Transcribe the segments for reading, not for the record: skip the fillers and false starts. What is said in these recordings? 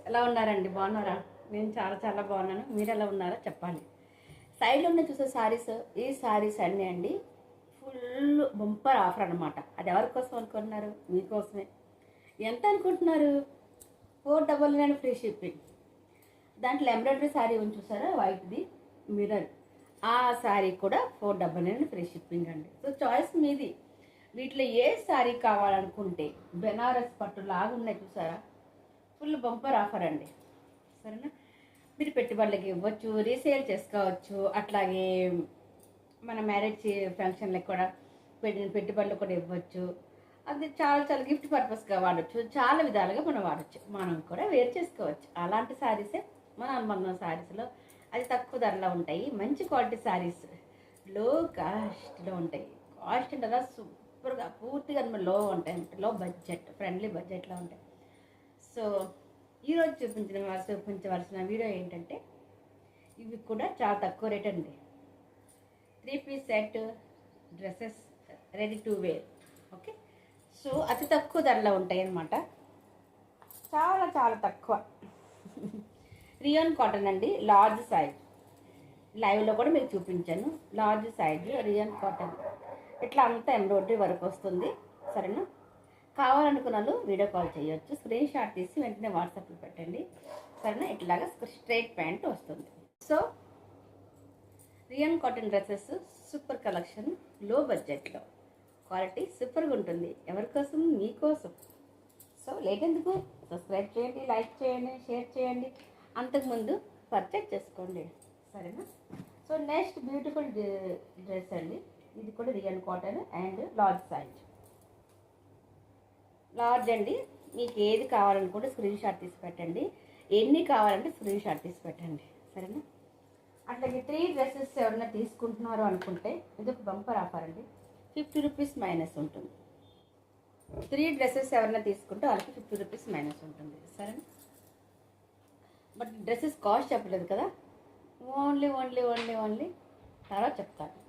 ఎలా ఉన్నారండి? బాగున్నారా? నేను చాలా చాలా బాగున్నాను. మీరు ఎలా ఉన్నారో చెప్పాలి. సైడ్లో ఉన్న చూసే శారీస్, ఈ శారీస్ అన్నీ అండి ఫుల్ బంపర్ ఆఫర్ అనమాట. అది ఎవరి కోసం అనుకుంటున్నారు? మీకోసమే. ఎంత అనుకుంటున్నారు? 499 ఫ్రీ షిప్పింగ్. దాంట్లో ఎంబ్రాయిడరీ శారీ ఉంది చూసారా, వైట్ది మిర్రర్, ఆ శారీ కూడా 499 ఫ్రీ షిప్పింగ్ అండి. సో చాయిస్ మీది. వీటిలో ఏ శారీ కావాలనుకుంటే బెనారస్ పట్టు లాగా ఉన్నాయి చూసారా, ఫుల్ బంపర్ ఆఫర్ అండి. సరేనా? మీరు పెట్టుబడులకి ఇవ్వచ్చు, రీసేల్ చేసుకోవచ్చు. అట్లాగే మన మ్యారేజ్ ఫంక్షన్లకు కూడా పెట్టుబడులు కూడా ఇవ్వచ్చు. అది చాలా చాలా గిఫ్ట్ పర్పస్గా వాడచ్చు. చాలా విధాలుగా మనం వాడచ్చు. మనం కూడా వేరు చేసుకోవచ్చు. అలాంటి శారీసే మన అనుబంధం శారీస్లో అది తక్కువ ధరలో ఉంటాయి. మంచి క్వాలిటీ శారీస్ లో కాస్ట్లో ఉంటాయి. కాస్ట్ అంటే సూపర్గా పూర్తిగా లో ఉంటాయి, లో బడ్జెట్ ఫ్రెండ్లీ బడ్జెట్లో ఉంటాయి. సో ఈరోజు చూపించవలసిన వీడియో ఏంటంటే, ఇవి కూడా చాలా తక్కువ రేట్ అండి. Three piece set dresses ready to wear. Okay, so అతి తక్కువ ధరలో ఉంటాయి అన్నమాట. చాలా చాలా తక్కువ. రియాన్ కాటన్ అండి, లార్జ్ సైజ్. లైవ్లో కూడా మీకు చూపించాను. Large size rayon cotton. ఇట్లా అంతా ఎంబ్రాయిడరీ వరకు వస్తుంది. సరేనా? కావాలనుకున్న వాళ్ళు వీడియో కాల్ చేయొచ్చు. స్క్రీన్ షాట్ తీసి వెంటనే వాట్సాప్లో పెట్టండి. సరేనా? ఇట్లాగా స్ట్రైట్ ప్యాంట్ వస్తుంది. So rayon cotton dresses super collection, low బడ్జెట్లో, క్వాలిటీ సూపర్గా ఉంటుంది. ఎవరికోసం? మీకోసం. సో లేట్ ఎందుకు? సబ్స్క్రైబ్ చేయండి, లైక్ చేయండి, షేర్ చేయండి. అంతకుముందు పర్చేజ్ చేసుకోండి. సరేనా? సో నెక్స్ట్ బ్యూటిఫుల్ డ్రెస్ అండి. ఇది కూడా rayon cotton and large size. Large అండి. మీకు ఏది కావాలనుకుంటే స్క్రీన్ షాట్ తీసి పెట్టండి. ఎన్ని కావాలంటే స్క్రీన్ షాట్ తీసి పెట్టండి. సరేనా? అట్లాగే 3 డ్రెస్సెస్ ఎవరైనా తీసుకుంటున్నారో అనుకుంటే ఇది ఒక బంపర్ ఆఫర్ అండి. 50 రూపీస్ మైనస్ ఉంటుంది. 3 డ్రెస్సెస్ ఎవరైనా తీసుకుంటే వాళ్ళకి 50 రూపీస్ మైనస్ ఉంటుంది. సరేనా? బట్ డ్రెస్సెస్ కాస్ట్ చెప్పలేదు కదా, ఓన్లీ ఓన్లీ ఓన్లీ ఓన్లీ తర్వాత చెప్తాను.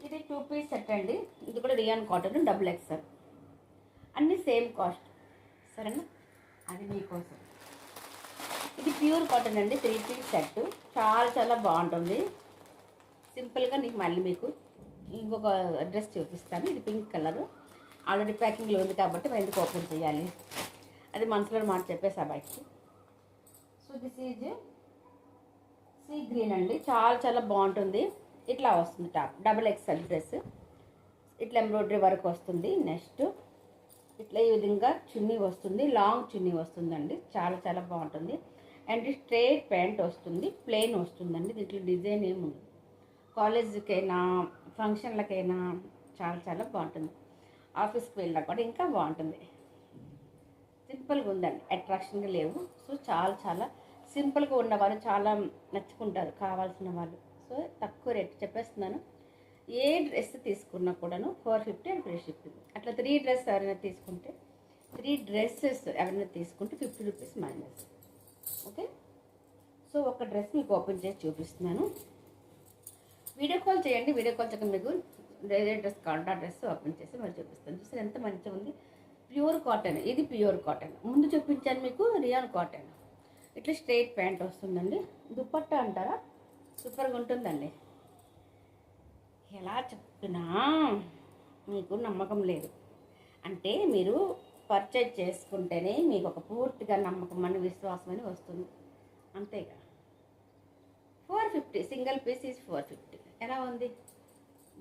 ఇది 2-పీస్ సెట్ అండి. ఇది కూడా రియాన్ కాటన్ XXL. అన్నీ సేమ్ కాస్ట్. సరేనా? అది మీకోసం. ఇది ప్యూర్ కాటన్ అండి, 3-పీస్ సెట్. చాలా చాలా బాగుంటుంది. సింపుల్గా మళ్ళీ మీకు ఇంకొక డ్రెస్ చూపిస్తాను. ఇది పింక్ కలర్. ఆల్రెడీ ప్యాకింగ్లో ఉంది కాబట్టి మనం ఎందుకు ఓపెన్ చేయాలి, అది మనసులో మాట చెప్పేసా బయటికి. So this is sea green అండి. చాలా చాలా బాగుంటుంది. ఇట్లా వస్తుంది టాప్, XXL డ్రెస్. ఇట్లా ఎంబ్రాయిడరీ వర్క్ వస్తుంది. నెక్స్ట్ ఇట్లా ఈ విధంగా చున్నీ వస్తుంది, లాంగ్ చున్నీ వస్తుందండి. చాలా చాలా బాగుంటుంది. అండ్ స్ట్రైట్ ప్యాంట్ వస్తుంది, ప్లెయిన్ వస్తుందండి. దీంట్లో డిజైన్ ఏముంది. కాలేజీకైనా ఫంక్షన్లకైనా చాలా చాలా బాగుంటుంది. ఆఫీస్కి వెళ్ళినా కూడా ఇంకా బాగుంటుంది. సింపుల్గా ఉందండి, అట్రాక్షన్గా లేవు. సో చాలా చాలా సింపుల్గా ఉన్నవారు చాలా నచ్చుకుంటారు కావాల్సిన వాళ్ళు. సో తక్కువ రేట్ చెప్పేస్తున్నాను. ఏ డ్రెస్ తీసుకున్నా కూడాను 450 అండ్ ఫ్రీ షిప్పింగ్. అట్లా 3 డ్రెస్ ఎవరైనా తీసుకుంటే 3 డ్రెస్సెస్ ఎవరైనా తీసుకుంటే 50 రూపీస్ మైనస్. ఓకే, సో ఒక డ్రెస్ మీకు ఓపెన్ చేసి చూపిస్తున్నాను. వీడియో కాల్ చేయండి. వీడియో కాల్ చేయక మీకు ఏ డ్రెస్ కావాలంటే ఆ డ్రెస్ ఓపెన్ చేసి మరి చూపిస్తాను. చూసి ఎంత మంచిగా ఉంది. Pure cotton. ఇది ప్యూర్ కాటన్. ముందు చూపించాను మీకు రియాన్ కాటన్. ఇట్లా స్ట్రైట్ ప్యాంట్ వస్తుందండి. దుపట్టా అంటారా, సూపర్గా ఉంటుందండి. ఎలా చెప్తున్నా మీకు నమ్మకం లేదు అంటే మీరు పర్చేజ్ చేసుకుంటేనే మీకు ఒక పూర్తిగా నమ్మకం అని విశ్వాసం అని వస్తుంది. అంతేగా. 450 సింగిల్ పీస్ ఈజ్ 450. ఎలా ఉంది?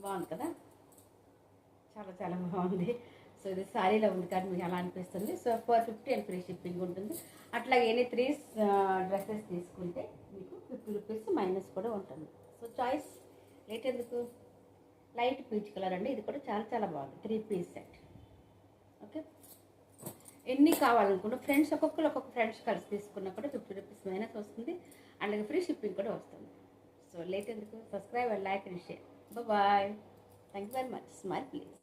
బాగుంది కదా, చాలా చాలా బాగుంది. సో ఇది శారీలో ఉంది కానీ మీకు ఎలా అనిపిస్తుంది. సో 450 అండ్ ఫ్రీ షిప్పింగ్ ఉంటుంది. అట్లాగే ఎనీ 3 డ్రెస్సెస్ తీసుకుంటే మీకు 50 రూపీస్ మైనస్ కూడా ఉంటుంది. So choice. లేట్ ఎందుకు? లైట్ పీచ్ కలర్ అండి. ఇది కూడా చాలా చాలా బాగుంది. 3-పీస్ సెట్. ఓకే, ఎన్ని కావాలనుకుంటే ఫ్రెండ్స్ ఒక్కొక్కరు ఫ్రెండ్స్ కలిసి తీసుకున్నా కూడా 50 రూపీస్ మైనస్ వస్తుంది. అలాగే ఫ్రీ షిప్పింగ్ కూడా వస్తుంది. సో లేట్ ఎందుకు? Subscribe and like and share. Bye. Thank you very much. Smile please.